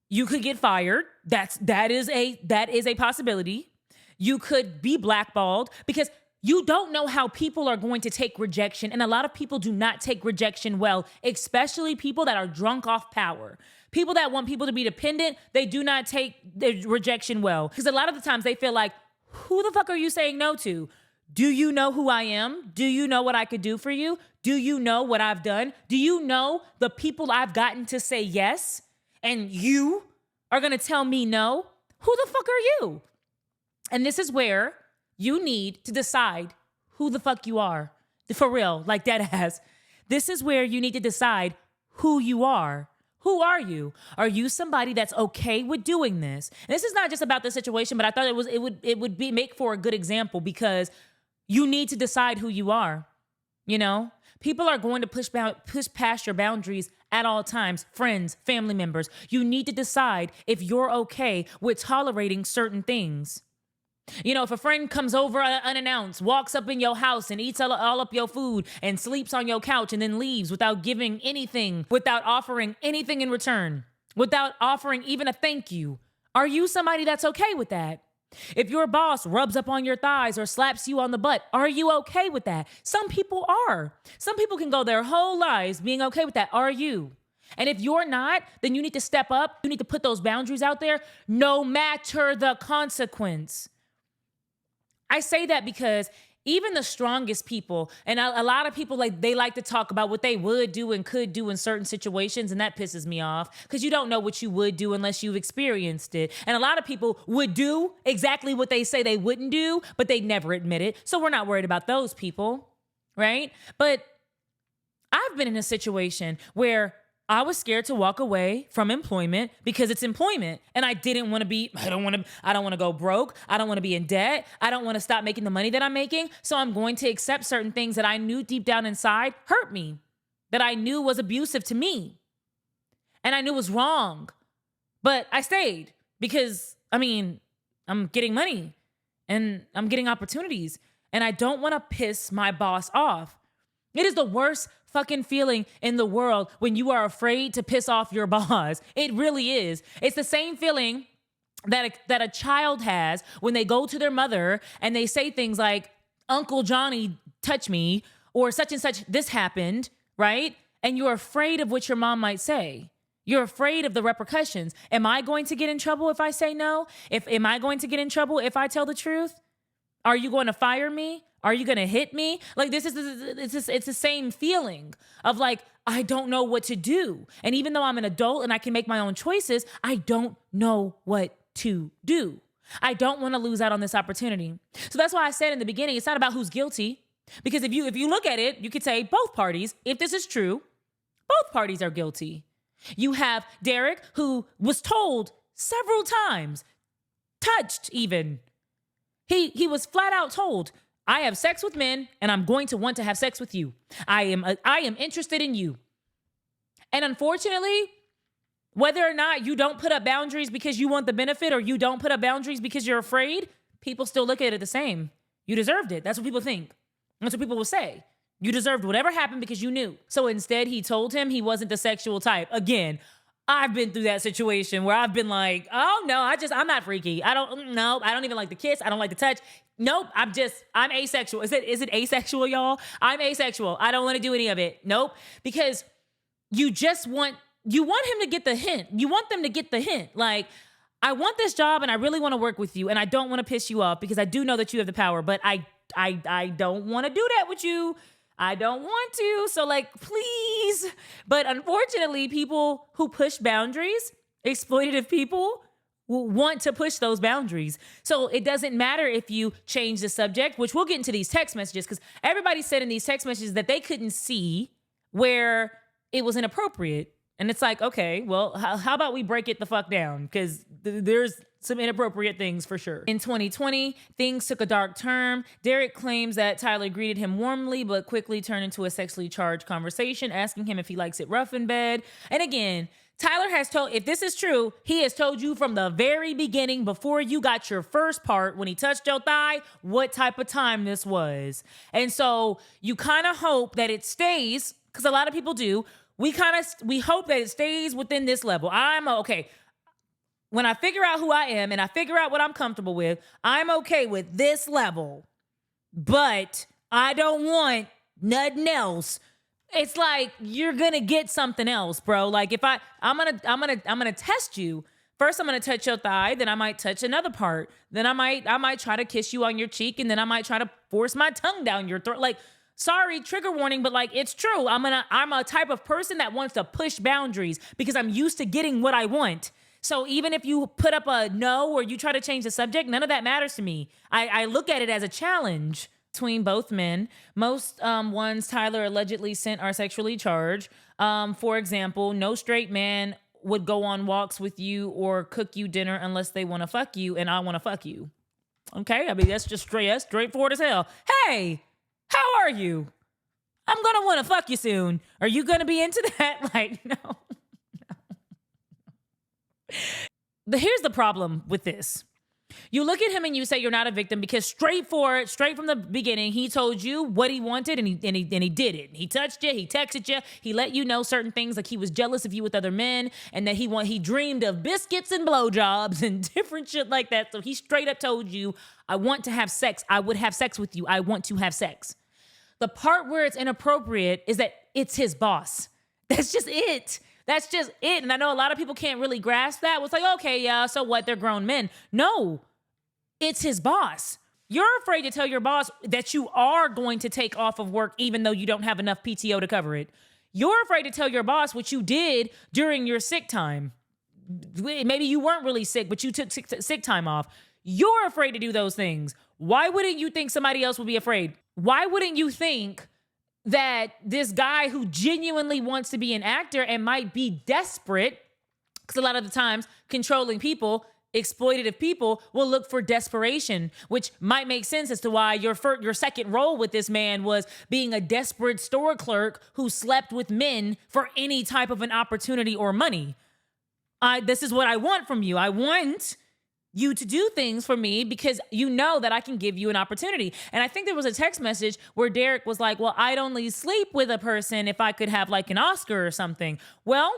you could get fired. That is a possibility. You could be blackballed because you don't know how people are going to take rejection. And a lot of people do not take rejection well, especially people that are drunk off power. People that want people to be dependent, they do not take the rejection well. Because a lot of the times they feel like, who the fuck are you saying no to? Do you know who I am? Do you know what I could do for you? Do you know what I've done? Do you know the people I've gotten to say yes? And you are going to tell me no? Who the fuck are you? And this is where you need to decide who the fuck you are. For real, like that ass. This is where you need to decide who you are. Who are you? Are you somebody that's okay with doing this? And this is not just about the situation, but I thought it would make for a good example because you need to decide who you are. You know, people are going to push past your boundaries at all times. Friends, family members. You need to decide if you're okay with tolerating certain things. You know, if a friend comes over unannounced, walks up in your house and eats all up your food and sleeps on your couch and then leaves without giving anything, without offering anything in return, without offering even a thank you, are you somebody that's okay with that? If your boss rubs up on your thighs or slaps you on the butt, are you okay with that? Some people are. Some people can go their whole lives being okay with that. Are you? And if you're not, then you need to step up. You need to put those boundaries out there, no matter the consequence. I say that because even the strongest people, and a lot of people, they like to talk about what they would do and could do in certain situations, and that pisses me off because you don't know what you would do unless you've experienced it. And a lot of people would do exactly what they say they wouldn't do, but they never admit it. So we're not worried about those people, right? But I've been in a situation where I was scared to walk away from employment because it's employment. And I didn't want to I don't want to go broke. I don't want to be in debt. I don't want to stop making the money that I'm making. So I'm going to accept certain things that I knew deep down inside hurt me, that I knew was abusive to me. And I knew was wrong. But I stayed because, I'm getting money and I'm getting opportunities. And I don't want to piss my boss off. It is the worst fucking feeling in the world when you are afraid to piss off your boss. It really is. It's the same feeling that a child has when they go to their mother and they say things like, Uncle Johnny touched me, or such and such, this happened, right? And you're afraid of what your mom might say. You're afraid of the repercussions. Am I going to get in trouble if I say no? Am I going to get in trouble if I tell the truth? Are you going to fire me? Are you going to hit me? Like it's the same feeling of like, I don't know what to do. And even though I'm an adult and I can make my own choices, I don't know what to do. I don't want to lose out on this opportunity. So that's why I said in the beginning, it's not about who's guilty. Because if you look at it, you could say both parties, if this is true, both parties are guilty. You have Derek, who was told several times, touched even. He was flat out told, I have sex with men and I'm going to want to have sex with you. I am interested in you. And unfortunately, whether or not you don't put up boundaries because you want the benefit or you don't put up boundaries because you're afraid, people still look at it the same. You deserved it. That's what people think. That's what people will say. You deserved whatever happened because you knew. So instead, he told him he wasn't the sexual type. Again, I've been through that situation where I've been like, oh no, I'm not freaky. I don't even like the kiss. I don't like the touch. Nope, I'm asexual. Is it asexual, y'all? I'm asexual. I don't want to do any of it. Nope. Because you want him to get the hint. You want them to get the hint. Like, I want this job and I really want to work with you and I don't want to piss you off because I do know that you have the power, but I don't want to do that with you. I don't want to. So like, please. But unfortunately, people who push boundaries, exploitative people, will want to push those boundaries. So it doesn't matter if you change the subject, which we'll get into these text messages because everybody said in these text messages that they couldn't see where it was inappropriate. And it's like, okay, well, how about we break it the fuck down? Because there's some inappropriate things for sure. In 2020, things took a dark turn. Derek claims that Tyler greeted him warmly, but quickly turned into a sexually charged conversation, asking him if he likes it rough in bed. And again, Tyler has told, if this is true, he has told you from the very beginning, before you got your first part, when he touched your thigh, what type of time this was. And so you kind of hope that it stays, because a lot of people do. We hope that it stays within this level. Okay. When I figure out who I am and I figure out what I'm comfortable with, I'm okay with this level, but I don't want nothing else. It's like, you're going to get something else, bro. Like if I'm going to test you. First, I'm going to touch your thigh. Then I might touch another part. Then I might try to kiss you on your cheek. And then I might try to force my tongue down your throat. Like, sorry, trigger warning, but like, it's true. I'm a type of person that wants to push boundaries because I'm used to getting what I want. So even if you put up a no or you try to change the subject, none of that matters to me. I look at it as a challenge between both men. Most ones Tyler allegedly sent are sexually charged. For example, no straight man would go on walks with you or cook you dinner unless they want to fuck you and I want to fuck you. Okay, I mean, that's straightforward as hell. Hey, how are you? I'm going to want to fuck you soon. Are you going to be into that? Like, no. Here's the problem with this. You look at him and you say you're not a victim because straight from the beginning, he told you what he wanted and he did it. He touched you, he texted you, he let you know certain things, like he was jealous of you with other men and that he dreamed of biscuits and blowjobs and different shit like that. So he straight up told you, I want to have sex. I would have sex with you. I want to have sex. The part where it's inappropriate is that it's his boss. That's just it. That's just it. And I know a lot of people can't really grasp that. It's like, okay, yeah, so what? They're grown men. No, it's his boss. You're afraid to tell your boss that you are going to take off of work even though you don't have enough PTO to cover it. You're afraid to tell your boss what you did during your sick time. Maybe you weren't really sick, but you took sick time off. You're afraid to do those things. Why wouldn't you think somebody else would be afraid? Why wouldn't you think that this guy who genuinely wants to be an actor and might be desperate, because a lot of the times controlling people, exploitative people, will look for desperation, which might make sense as to why your second role with this man was being a desperate store clerk who slept with men for any type of an opportunity or money. This is what I want from you. I want you to do things for me because you know that I can give you an opportunity. And I think there was a text message where Derek was like, well, I'd only sleep with a person if I could have like an Oscar or something. Well,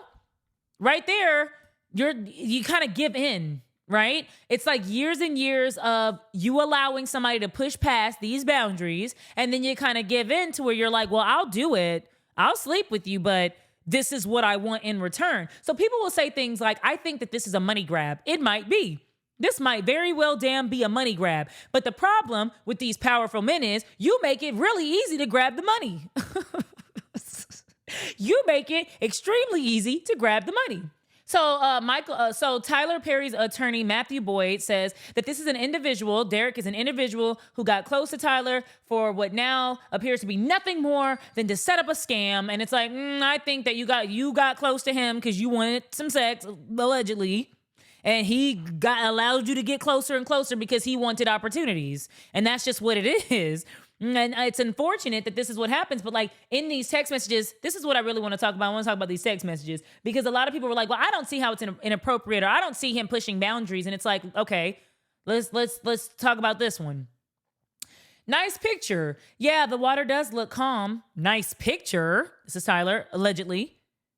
right there, you kind of give in, right? It's like years and years of you allowing somebody to push past these boundaries. And then you kind of give in to where you're like, well, I'll do it. I'll sleep with you, but this is what I want in return. So people will say things like, I think that this is a money grab. It might be. This might very well damn be a money grab. But the problem with these powerful men is you make it really easy to grab the money. You make it extremely easy to grab the money. So Tyler Perry's attorney, Matthew Boyd, says that this is an individual, Derek is an individual who got close to Tyler for what now appears to be nothing more than to set up a scam. And it's like, I think that you got close to him because you wanted some sex, allegedly. And he allowed you to get closer and closer because he wanted opportunities. And that's just what it is. And it's unfortunate that this is what happens. But like in these text messages, this is what I really want to talk about. I want to talk about these text messages because a lot of people were like, well, I don't see how it's inappropriate, or I don't see him pushing boundaries. And it's like, okay, let's talk about this one. Nice picture. Yeah, the water does look calm. Nice picture. This is Tyler, allegedly.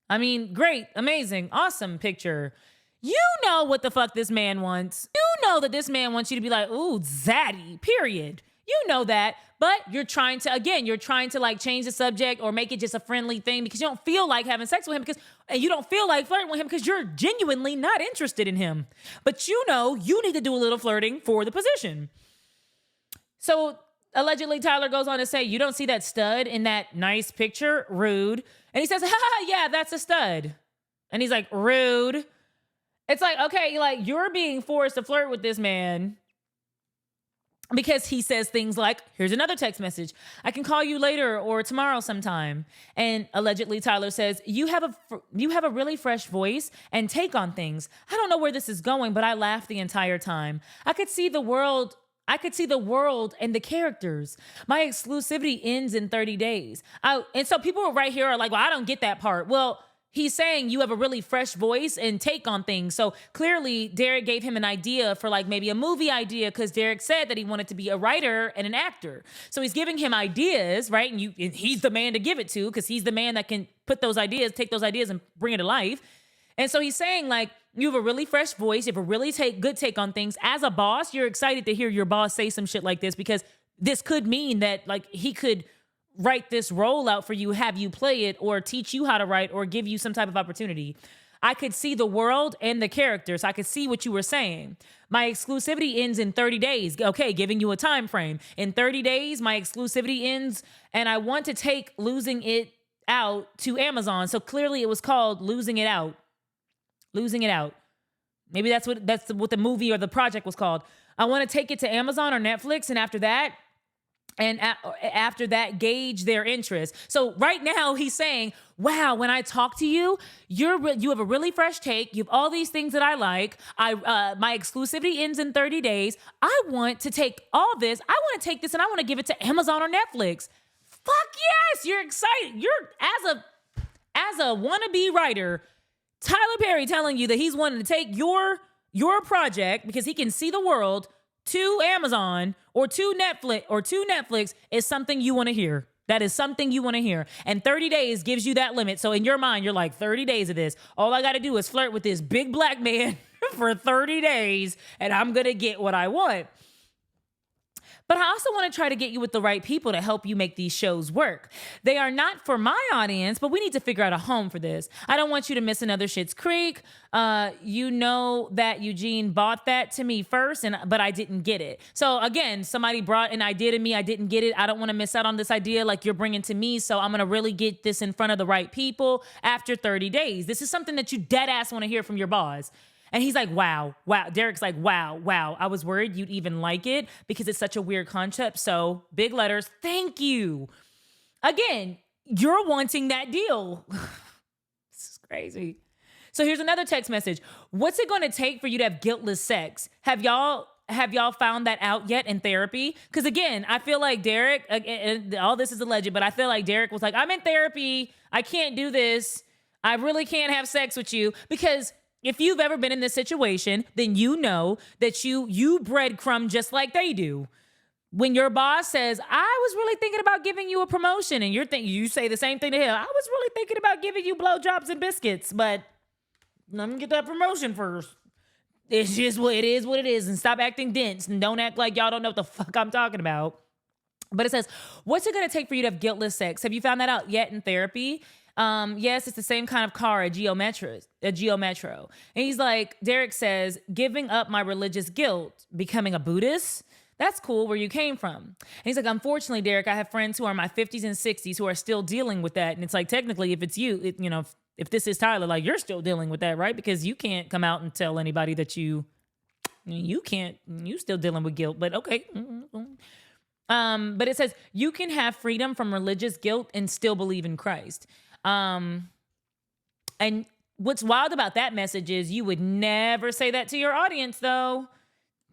I mean, great, amazing, awesome picture. You know what the fuck this man wants. You know that this man wants you to be like, ooh, zaddy, period. You know that, but you're trying to like change the subject or make it just a friendly thing because you don't feel like having sex with him and you don't feel like flirting with him because you're genuinely not interested in him. But you know you need to do a little flirting for the position. So allegedly Tyler goes on to say, you don't see that stud in that nice picture? Rude. And he says, yeah, that's a stud. And he's like, rude. It's like, okay, like you're being forced to flirt with this man because he says things like, here's another text message, I can call you later or tomorrow sometime. And allegedly Tyler says, you have a really fresh voice and take on things. I don't know where this is going, but I laughed the entire time. I could see the world and the characters. My exclusivity ends in 30 days. And so people right here are like, well, I don't get that part. Well, he's saying you have a really fresh voice and take on things. So clearly Derek gave him an idea for like maybe a movie idea because Derek said that he wanted to be a writer and an actor. So he's giving him ideas, right? And he's the man to give it to because he's the man that can take those ideas and bring it to life. And so he's saying like, you have a really fresh voice. You have a really good take on things. As a boss, you're excited to hear your boss say some shit like this because this could mean that like he could write this role out for you, have you play it, or teach you how to write, or give you some type of opportunity. I could see the world and the characters. I could see what you were saying. My exclusivity ends in 30 days. Okay, giving you a time frame. In 30 days, my exclusivity ends, and I want to take Losing It Out to Amazon. So clearly it was called Losing It Out. Losing It Out. Maybe that's what the movie or the project was called. I want to take it to Amazon or Netflix, and after that, gauge their interest. So right now he's saying, wow, when I talk to you, you have a really fresh take. You have all these things that I like. My exclusivity ends in 30 days. I want to take all this. I want to take this and I want to give it to Amazon or Netflix. Fuck yes, you're excited. You're as a wannabe writer, Tyler Perry telling you that he's wanting to take your project because he can see the world to Amazon or to Netflix is something you want to hear. That is something you want to hear. And 30 days gives you that limit. So in your mind, you're like, 30 days of this. All I got to do is flirt with this big black man for 30 days and I'm going to get what I want. But I also want to try to get you with the right people to help you make these shows work. They are not for my audience, but we need to figure out a home for this. I don't want you to miss another Schitt's Creek. You know that Eugene bought that to me first, but I didn't get it. So again, somebody brought an idea to me. I didn't get it. I don't want to miss out on this idea like you're bringing to me. So I'm going to really get this in front of the right people after 30 days. This is something that you dead ass want to hear from your boss. And he's like, wow. Derek's like, wow. I was worried you'd even like it because it's such a weird concept. So big letters, thank you. Again, you're wanting that deal. This is crazy. So here's another text message. What's it going to take for you to have guiltless sex? Have y'all found that out yet in therapy? Because again, I feel like Derek, all this is alleged, but I feel like Derek was like, I'm in therapy. I can't do this. I really can't have sex with you because if you've ever been in this situation, then you know that you breadcrumb just like they do. When your boss says, I was really thinking about giving you a promotion, and you say the same thing to him. I was really thinking about giving you blowjobs and biscuits, but let me get that promotion first. It's just what it is, and stop acting dense, and don't act like y'all don't know what the fuck I'm talking about. But it says, what's it going to take for you to have guiltless sex? Have you found that out yet in therapy? Yes, it's the same kind of car, a Geo Metro. And he's like, Derek says, giving up my religious guilt, becoming a Buddhist. That's cool, where you came from. And he's like, unfortunately, Derek, I have friends who are in my 50s and 60s who are still dealing with that. And it's like, technically, if it's you, if this is Tyler, like, you're still dealing with that, right? Because you can't come out and tell anybody that you still dealing with guilt, but okay. But it says, you can have freedom from religious guilt and still believe in Christ. And what's wild about that message is you would never say that to your audience, though.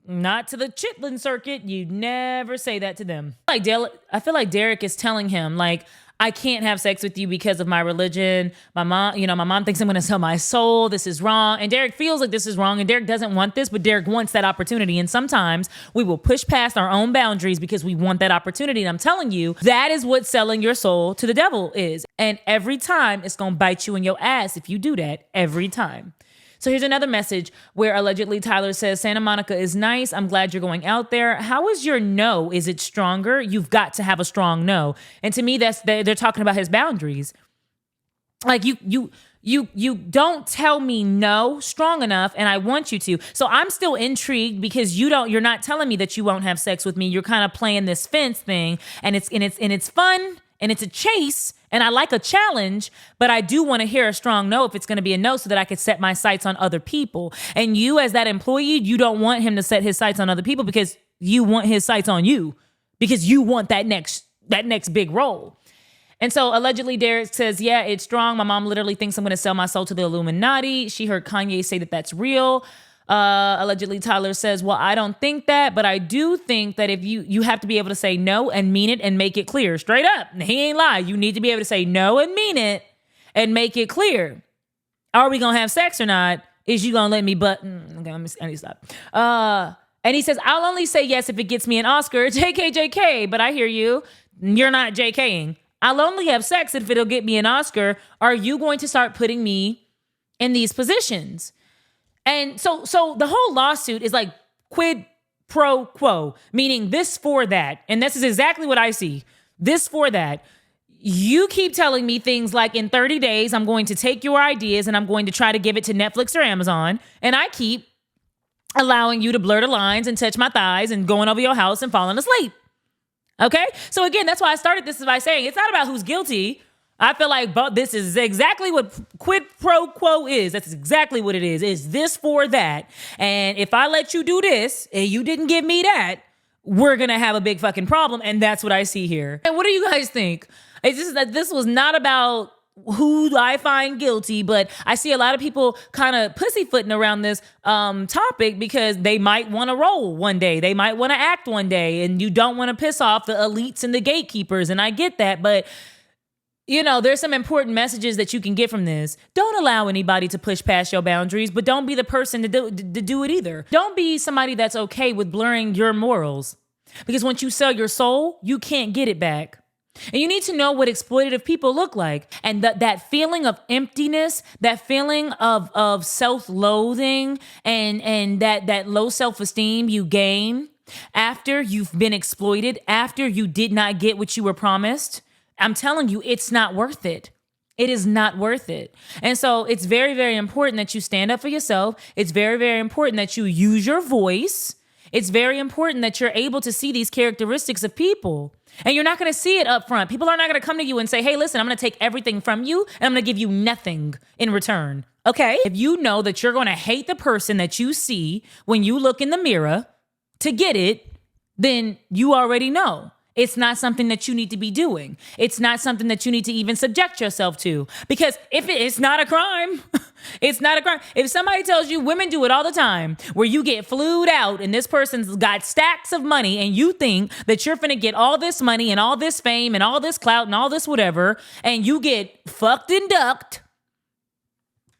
Not to the Chitlin circuit. You'd never say that to them. I feel like Derek is telling him, like, I can't have sex with you because of my religion. My mom thinks I'm going to sell my soul. This is wrong. And Derek feels like this is wrong. And Derek doesn't want this, but Derek wants that opportunity. And sometimes we will push past our own boundaries because we want that opportunity. And I'm telling you, that is what selling your soul to the devil is. And every time it's going to bite you in your ass if you do that, every time. So here's another message where allegedly Tyler says, Santa Monica is nice. I'm glad you're going out there. How is your no? Is it stronger? You've got to have a strong no. And to me, they're talking about his boundaries. Like you don't tell me no strong enough, and I want you to. So I'm still intrigued because you're not telling me that you won't have sex with me. You're kind of playing this fence thing, and it's fun. And it's a chase, and I like a challenge, but I do want to hear a strong no if it's going to be a no so that I could set my sights on other people. And you, as that employee, you don't want him to set his sights on other people because you want his sights on you because you want that next big role. And so allegedly Derek says, yeah, it's strong. My mom literally thinks I'm going to sell my soul to the Illuminati. She heard Kanye say that that's real. Allegedly Tyler says, well, I don't think that, but I do think that if you have to be able to say no and mean it and make it clear straight up. He ain't lie. You need to be able to say no and mean it and make it clear. Are we going to have sex or not? Is you going to let me okay, I need to stop. And he says, I'll only say yes if it gets me an Oscar. JK, but I hear you. You're not JKing. I'll only have sex if it'll get me an Oscar. Are you going to start putting me in these positions? And so the whole lawsuit is like quid pro quo, meaning this for that. And this is exactly what I see. This for that. You keep telling me things like in 30 days, I'm going to take your ideas and I'm going to try to give it to Netflix or Amazon. And I keep allowing you to blur the lines and touch my thighs and going over your house and falling asleep. Okay? So again, that's why I started this by saying it's not about who's guilty. I feel like this is exactly what quid pro quo is. That's exactly what it is. It's this for that. And if I let you do this and you didn't give me that, we're going to have a big fucking problem. And that's what I see here. And what do you guys think? It's just that this was not about who I find guilty, but I see a lot of people kind of pussyfooting around this topic because they might want to roll one day. They might want to act one day. And you don't want to piss off the elites and the gatekeepers. And I get that, but there's some important messages that you can get from this. Don't allow anybody to push past your boundaries, but don't be the person to do it either. Don't be somebody that's okay with blurring your morals. Because once you sell your soul, you can't get it back. And you need to know what exploitative people look like. And that feeling of emptiness, that feeling of self-loathing and that low self-esteem you gain after you've been exploited, after you did not get what you were promised, I'm telling you, it's not worth it. It is not worth it. And so it's very, very important that you stand up for yourself. It's very, very important that you use your voice. It's very important that you're able to see these characteristics of people. And you're not going to see it up front. People are not going to come to you and say, hey, listen, I'm going to take everything from you and I'm going to give you nothing in return. Okay? If you know that you're going to hate the person that you see when you look in the mirror to get it, then you already know. It's not something that you need to be doing. It's not something that you need to even subject yourself to. Because it's not a crime. It's not a crime. If somebody tells you, women do it all the time, where you get flued out and this person's got stacks of money and you think that you're finna get all this money and all this fame and all this clout and all this whatever, and you get fucked and ducked,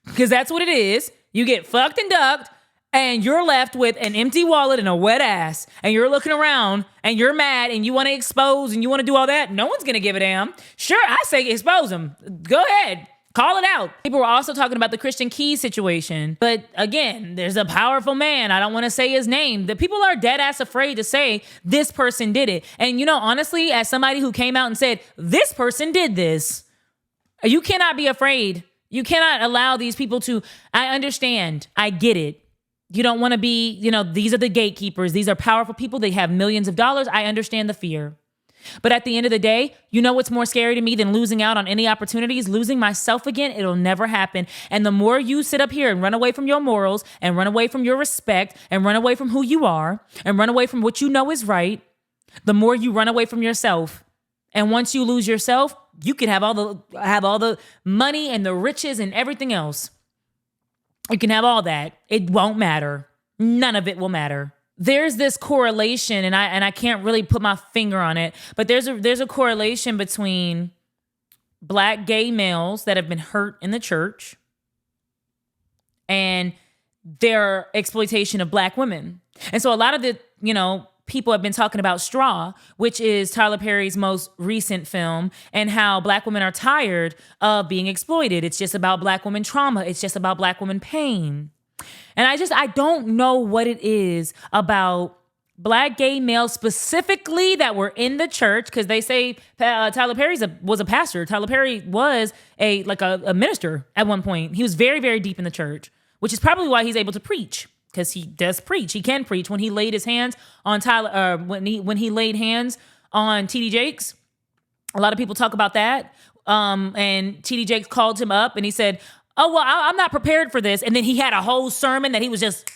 because that's what it is. You get fucked and ducked, and you're left with an empty wallet and a wet ass, and you're looking around and you're mad and you want to expose and you want to do all that. No one's going to give a damn. Sure, I say expose them. Go ahead. Call it out. People were also talking about the Christian Keys situation. But again, there's a powerful man. I don't want to say his name. The people are dead ass afraid to say this person did it. And honestly, as somebody who came out and said, this person did this, You cannot be afraid. You cannot allow these people to, I understand. I get it. You don't want to be, these are the gatekeepers. These are powerful people. They have millions of dollars. I understand the fear. But at the end of the day, you know what's more scary to me than losing out on any opportunities? Losing myself again. It'll never happen. And the more you sit up here and run away from your morals and run away from your respect and run away from who you are and run away from what you know is right, the more you run away from yourself. And once you lose yourself, you can have all the money and the riches and everything else. You can have all that. It won't matter. None of it will matter. There's this correlation, and I can't really put my finger on it, but there's a correlation between Black gay males that have been hurt in the church and their exploitation of Black women. And so a lot of the, people have been talking about Straw, which is Tyler Perry's most recent film, and how Black women are tired of being exploited. It's just about Black women trauma. It's just about Black women pain. And I don't know what it is about Black gay males specifically that were in the church, because they say Tyler Perry was a pastor. Tyler Perry was a minister at one point. He was very, very deep in the church, which is probably why he's able to preach, because he does preach. He can preach. When he laid his hands on when he laid hands on T.D. Jakes, a lot of people talk about that. And T.D. Jakes called him up and he said, "Oh, well, I'm not prepared for this." And then he had a whole sermon that he was just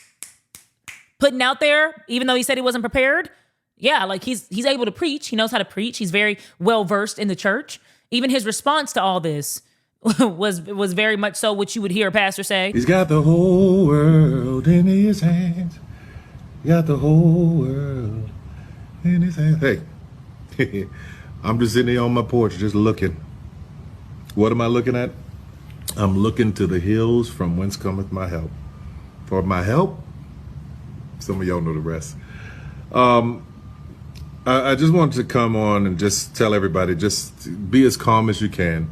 putting out there, even though he said he wasn't prepared. Yeah, like he's able to preach. He knows how to preach. He's very well versed in the church. Even his response to all this was very much so what you would hear a pastor say. He's got the whole world in his hands. Got the whole world in his hands. Hey, I'm just sitting here on my porch just looking. What am I looking at? I'm looking to the hills from whence cometh my help. For my help, some of y'all know the rest. I just wanted to come on and just tell everybody, just be as calm as you can.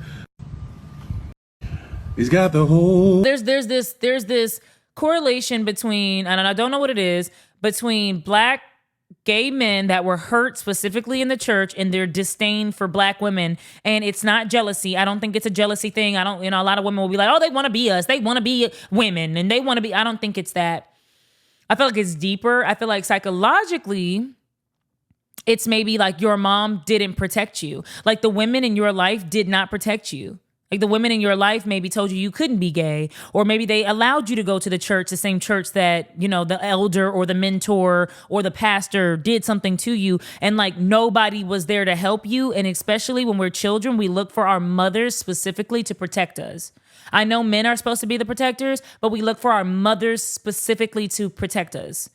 He's got the whole... There's this correlation between, and I don't know what it is, between Black gay men that were hurt specifically in the church and their disdain for Black women. And it's not jealousy. I don't think it's a jealousy thing. A lot of women will be like, oh, they want to be us. They want to be women and they want to be, I don't think it's that. I feel like it's deeper. I feel like psychologically, it's maybe like your mom didn't protect you. Like the women in your life did not protect you. Like the women in your life maybe told you couldn't be gay, or maybe they allowed you to go to the church, the same church that, the elder or the mentor or the pastor did something to you. And like nobody was there to help you. And especially when we're children, we look for our mothers specifically to protect us. I know men are supposed to be the protectors, but we look for our mothers specifically to protect us.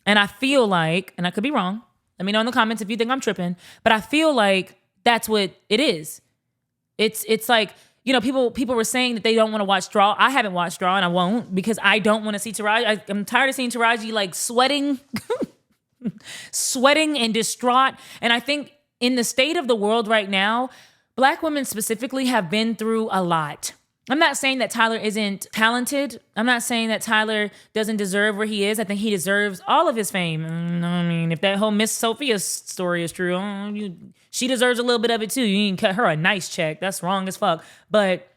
And I feel like, and I could be wrong, let me know in the comments if you think I'm tripping, but I feel like that's what it is. It's like, people were saying that they don't want to watch Straw. I haven't watched Straw and I won't, because I don't want to see Taraji. I'm tired of seeing Taraji like sweating and distraught. And I think in the state of the world right now, Black women specifically have been through a lot. I'm not saying that Tyler isn't talented. I'm not saying that Tyler doesn't deserve where he is. I think he deserves all of his fame. I mean, if that whole Miss Sophia story is true, she deserves a little bit of it too. You can cut her a nice check. That's wrong as fuck. But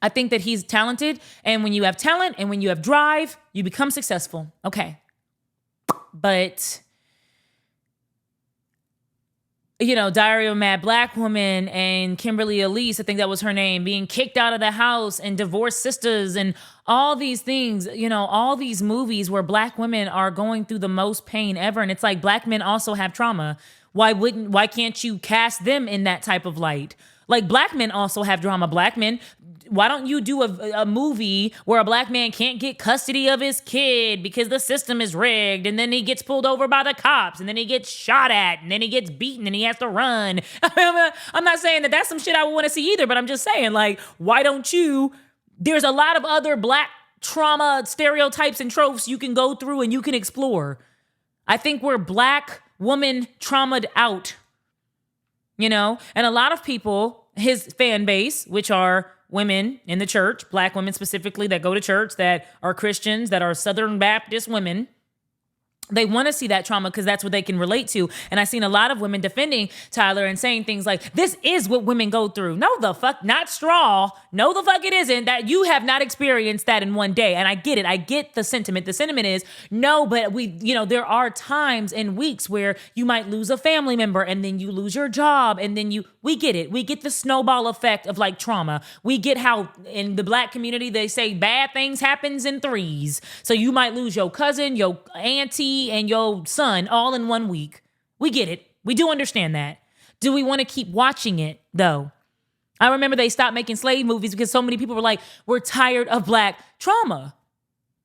I think that he's talented. And when you have talent and when you have drive, you become successful. Okay. But... Diary of a Mad Black Woman and Kimberly Elise, I think that was her name, being kicked out of the house and divorced sisters and all these things, all these movies where Black women are going through the most pain ever. And it's like Black men also have trauma. Why can't you cast them in that type of light? Like Black men also have drama. Black men, why don't you do a movie where a Black man can't get custody of his kid because the system is rigged, and then he gets pulled over by the cops, and then he gets shot at, and then he gets beaten, and he has to run? I'm not saying that that's some shit I would want to see either, but I'm just saying, like, why don't you? There's a lot of other Black trauma stereotypes and tropes you can go through and you can explore. I think we're Black woman traumatized out. And a lot of people, his fan base, which are women in the church, Black women specifically that go to church, that are Christians, that are Southern Baptist women, They want to see that trauma because that's what they can relate to. And I've seen a lot of women defending Tyler and saying things like, this is what women go through. No, the fuck, not straw. No, the fuck it isn't. That you have not experienced that in one day. And I get it. I get the sentiment. The sentiment is, no, but there are times and weeks where you might lose a family member and then you lose your job. And then we get it. We get the snowball effect of like trauma. We get how in the Black community, they say bad things happens in threes. So you might lose your cousin, your auntie, and your son all in 1 week. We get it. We do understand that. Do we want to keep watching it though? I remember they stopped making slave movies because so many people were like, we're tired of Black trauma.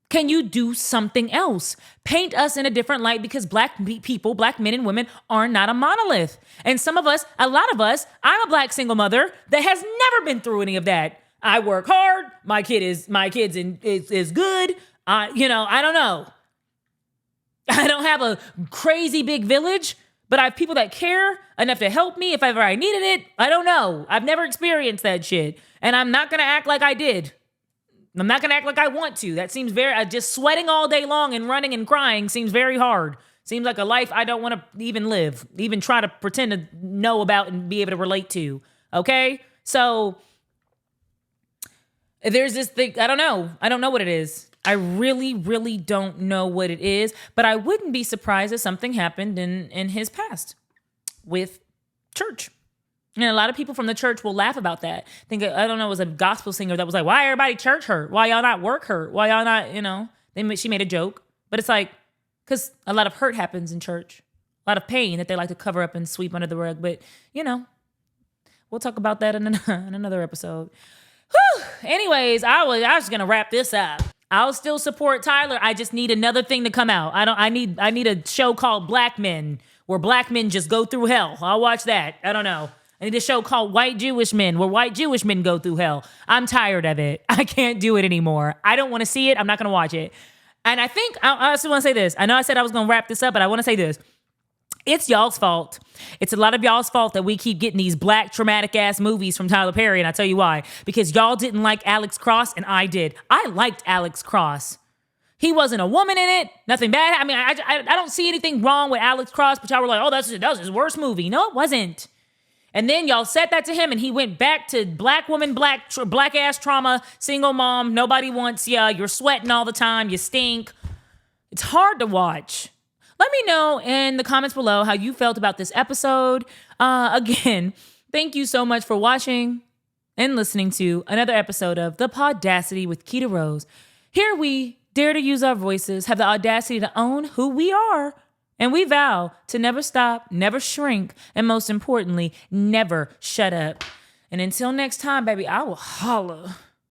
Can you do something else? Paint us in a different light because Black people, Black men and women are not a monolith. And some of us, a lot of us, I'm a Black single mother that has never been through any of that. I work hard. My kids is good. I don't know. I don't have a crazy big village, but I have people that care enough to help me if ever I needed it. I don't know. I've never experienced that shit. And I'm not going to act like I did. I'm not going to act like I want to. That seems very, just sweating all day long and running and crying seems very hard. Seems like a life I don't want to even live, even try to pretend to know about and be able to relate to. Okay? So there's this thing, I don't know. I don't know what it is. I really, really don't know what it is, but I wouldn't be surprised if something happened in his past with church. And a lot of people from the church will laugh about that. Think, I don't know, it was a gospel singer that was like, why everybody church hurt? Why y'all not work hurt? Why y'all not, she made a joke. But it's like, because a lot of hurt happens in church. A lot of pain that they like to cover up and sweep under the rug. But, we'll talk about that in another episode. Whew. Anyways, I was going to wrap this up. I'll still support Tyler. I just need another thing to come out. I need a show called Black Men, where Black men just go through hell. I'll watch that. I don't know. I need a show called White Jewish Men, where white Jewish men go through hell. I'm tired of it. I can't do it anymore. I don't want to see it. I'm not going to watch it. And I think, I also want to say this. I know I said I was going to wrap this up, but I want to say this. It's y'all's fault. It's a lot of y'all's fault that we keep getting these Black traumatic ass movies from Tyler Perry. And I tell you why. Because y'all didn't like Alex Cross and I did. I liked Alex Cross. He wasn't a woman in it. Nothing bad. I mean, I don't see anything wrong with Alex Cross, but y'all were like, oh, that was his worst movie. No, it wasn't. And then y'all said that to him and he went back to Black woman, black ass trauma, single mom. Nobody wants ya. You're sweating all the time. You stink. It's hard to watch. Let me know in the comments below how you felt about this episode. Again, thank you so much for watching and listening to another episode of The Podacity with Keita Rose. Here we dare to use our voices, have the audacity to own who we are, and we vow to never stop, never shrink, and most importantly, never shut up. And until next time, baby, I will holla.